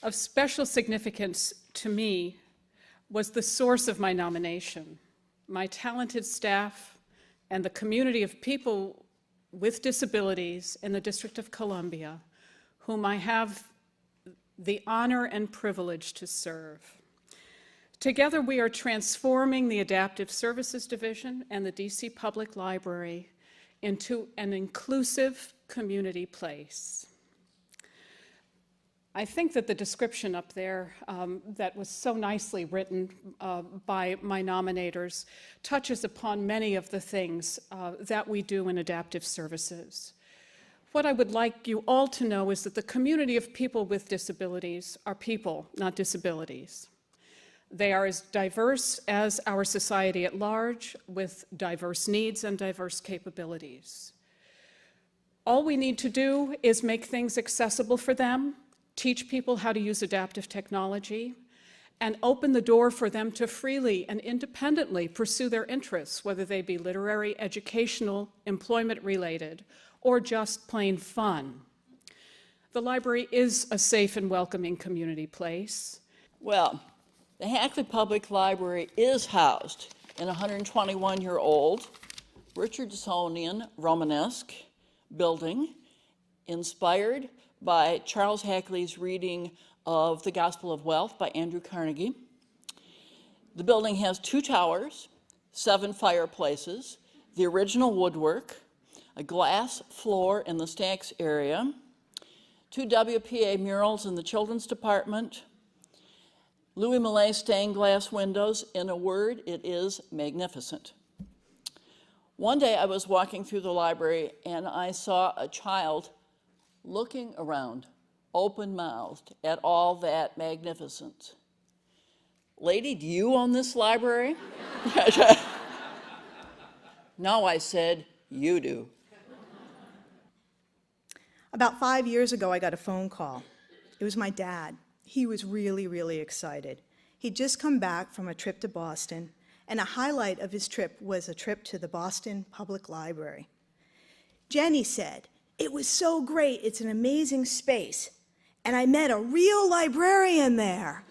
Of special significance to me was the source of my nomination, my talented staff and the community of people with disabilities in the District of Columbia, whom I have the honor and privilege to serve. Together, we are transforming the Adaptive Services Division and the DC Public Library into an inclusive community place. I think that the description up there that was so nicely written by my nominators touches upon many of the things that we do in adaptive services. What I would like you all to know is that the community of people with disabilities are people, not disabilities. They are as diverse as our society at large, with diverse needs and diverse capabilities. All we need to do is make things accessible for them, teach people how to use adaptive technology, and open the door for them to freely and independently pursue their interests, whether they be literary, educational, employment-related, or just plain fun. The library is a safe and welcoming community place. Well, the Hackley Public Library is housed in a 121-year-old Richardsonian Romanesque building inspired by Charles Hackley's reading of The Gospel of Wealth by Andrew Carnegie. The building has 2 towers, 7 fireplaces, the original woodwork, a glass floor in the stacks area, 2 WPA murals in the children's department, Louis Millet stained glass windows. In a word, it is magnificent. One day I was walking through the library and I saw a child looking around, open-mouthed, at all that magnificence. Lady, do you own this library? No, I said, you do. About 5 years ago, I got a phone call. It was my dad. He was really, really excited. He'd just come back from a trip to Boston, and a highlight of his trip was a trip to the Boston Public Library. Jenny said, "It was so great, it's an amazing space, and I met a real librarian there."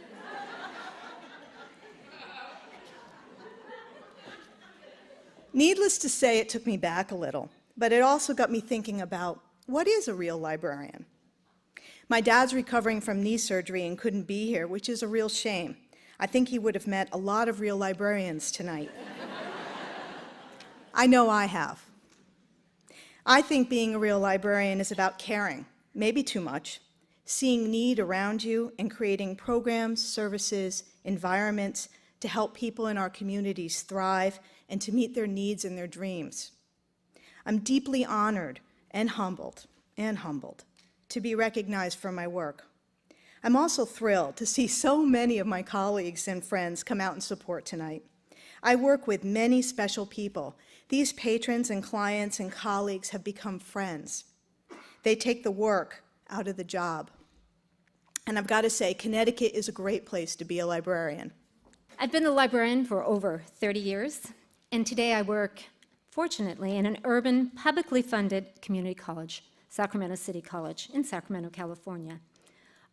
Needless to say, it took me back a little, but it also got me thinking about what is a real librarian? My dad's recovering from knee surgery and couldn't be here, which is a real shame. I think he would have met a lot of real librarians tonight. I know I have. I think being a real librarian is about caring, maybe too much, seeing need around you and creating programs, services, environments to help people in our communities thrive and to meet their needs and their dreams. I'm deeply honored and humbled to be recognized for my work. I'm also thrilled to see so many of my colleagues and friends come out and support tonight. I work with many special people. These patrons and clients and colleagues have become friends. They take the work out of the job. And I've got to say, Connecticut is a great place to be a librarian. I've been a librarian for over 30 years, and today I work, fortunately, in an urban, publicly funded community college, Sacramento City College in Sacramento, California.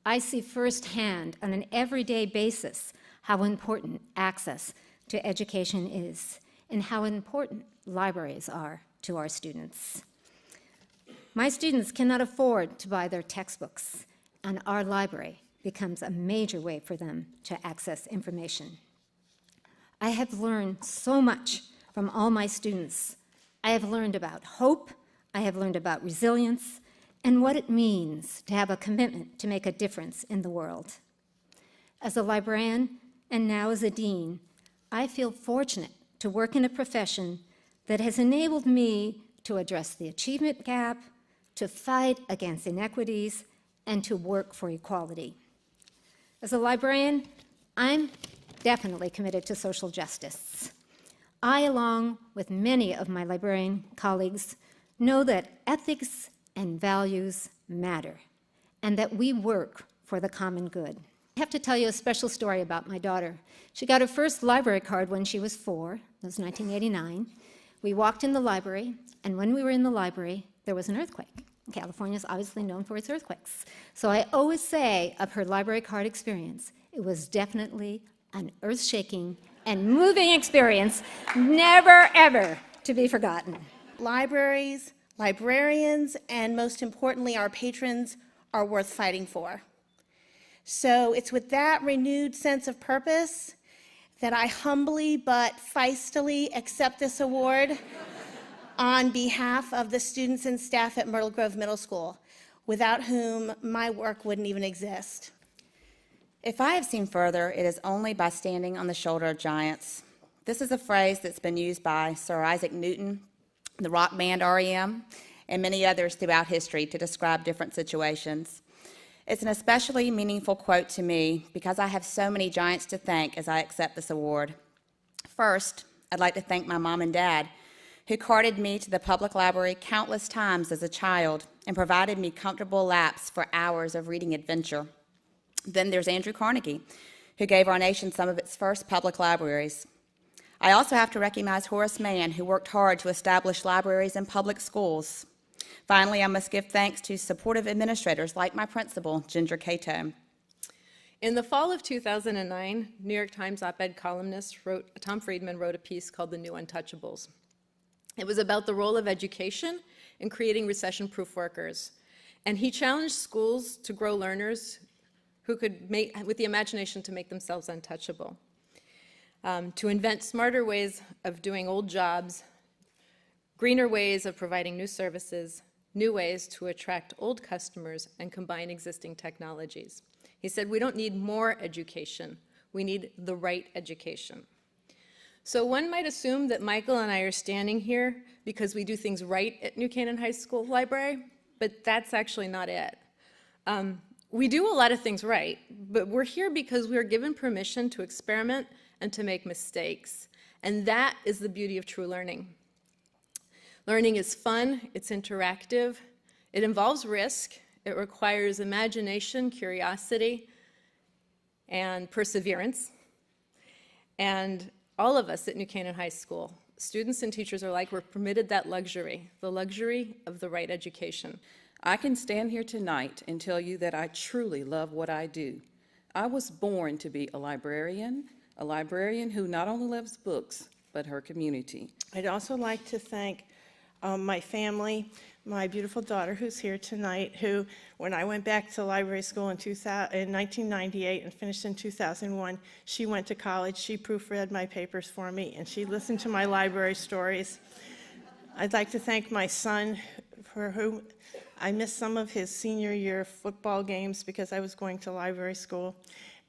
I see firsthand, on an everyday basis, how important access to education is and how important libraries are to our students. My students cannot afford to buy their textbooks, and our library becomes a major way for them to access information. I have learned so much from all my students. I have learned about hope, I have learned about resilience, and what it means to have a commitment to make a difference in the world. As a librarian, and now as a dean, I feel fortunate to work in a profession that has enabled me to address the achievement gap, to fight against inequities, and to work for equality. As a librarian, I'm definitely committed to social justice. I, along with many of my librarian colleagues, know that ethics and values matter, and that we work for the common good. I have to tell you a special story about my daughter. She got her first library card when she was 4. That was 1989. We walked in the library, and when we were in the library, there was an earthquake. California is obviously known for its earthquakes. So I always say of her library card experience, it was definitely an earth-shaking and moving experience, never, ever to be forgotten. Libraries, librarians, and most importantly, our patrons are worth fighting for. So it's with that renewed sense of purpose that I humbly but feistily accept this award on behalf of the students and staff at Myrtle Grove Middle School, without whom my work wouldn't even exist. If I have seen further, it is only by standing on the shoulder of giants. This is a phrase that's been used by Sir Isaac Newton, the rock band REM, and many others throughout history to describe different situations. It's an especially meaningful quote to me because I have so many giants to thank as I accept this award. First, I'd like to thank my mom and dad, who carted me to the public library countless times as a child and provided me comfortable laps for hours of reading adventure. Then there's Andrew Carnegie, who gave our nation some of its first public libraries. I also have to recognize Horace Mann, who worked hard to establish libraries in public schools. Finally, I must give thanks to supportive administrators like my principal, Ginger Cato. In the fall of 2009, New York Times op-ed columnist Tom Friedman wrote a piece called The New Untouchables. It was about the role of education in creating recession-proof workers. And he challenged schools to grow learners who could with the imagination to make themselves untouchable, to invent smarter ways of doing old jobs, greener ways of providing new services, new ways to attract old customers and combine existing technologies. He said, we don't need more education, we need the right education. So one might assume that Michael and I are standing here because we do things right at New Canaan High School Library, but that's actually not it. We do a lot of things right, but we're here because we are given permission to experiment and to make mistakes. And that is the beauty of true learning. Learning is fun, it's interactive, it involves risk, it requires imagination, curiosity, and perseverance. And all of us at New Canaan High School, students and teachers alike, were permitted that luxury, the luxury of the right education. I can stand here tonight and tell you that I truly love what I do. I was born to be a librarian who not only loves books, but her community. I'd also like to thank my family, my beautiful daughter who's here tonight, who, when I went back to library school in 1998 and finished in 2001, she went to college, she proofread my papers for me, and she listened to my library stories. I'd like to thank my son, for whom I missed some of his senior year football games because I was going to library school.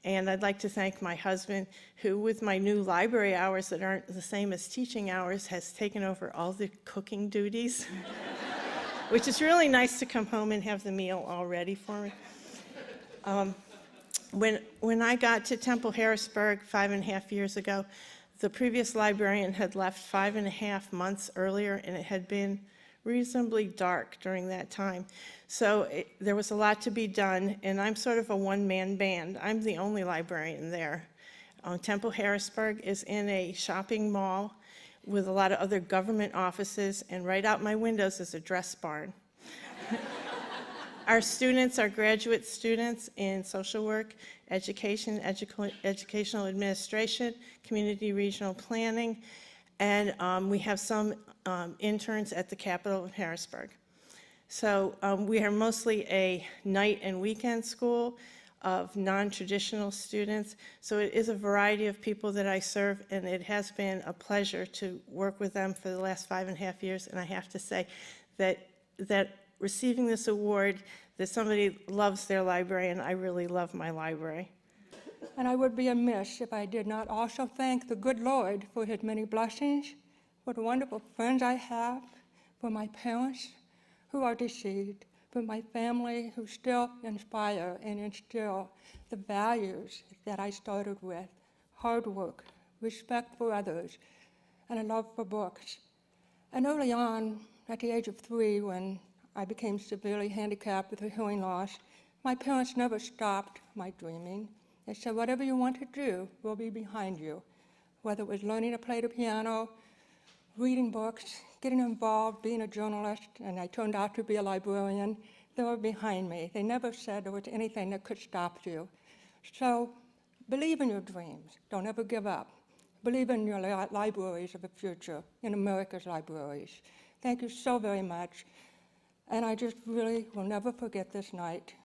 And I'd like to thank my husband, who with my new library hours that aren't the same as teaching hours, has taken over all the cooking duties, which is really nice to come home and have the meal all ready for me. When I got to Temple Harrisburg 5.5 years ago, the previous librarian had left 5.5 months earlier, and it had been reasonably dark during that time. So there was a lot to be done, and I'm sort of a one-man band. I'm the only librarian there. Temple Harrisburg is in a shopping mall with a lot of other government offices, and right out my windows is a dress barn. Our students are graduate students in social work, education, educational administration, community regional planning, and we have some interns at the Capitol in Harrisburg. So we are mostly a night and weekend school of non-traditional students. So it is a variety of people that I serve, and it has been a pleasure to work with them for the last 5.5 years. And I have to say that receiving this award, that somebody loves their library, and I really love my library. And I would be amiss if I did not also thank the good Lord for his many blessings, for the wonderful friends I have, for my parents who are deceased, for my family who still inspire and instill the values that I started with: hard work, respect for others, and a love for books. And early on, at the age of 3, when I became severely handicapped with a hearing loss, my parents never stopped my dreaming. They said, whatever you want to do, we'll be behind you. Whether it was learning to play the piano, reading books, getting involved, being a journalist, and I turned out to be a librarian. They were behind me. They never said there was anything that could stop you. So believe in your dreams. Don't ever give up. Believe in your libraries of the future, in America's libraries. Thank you so very much. And I just really will never forget this night.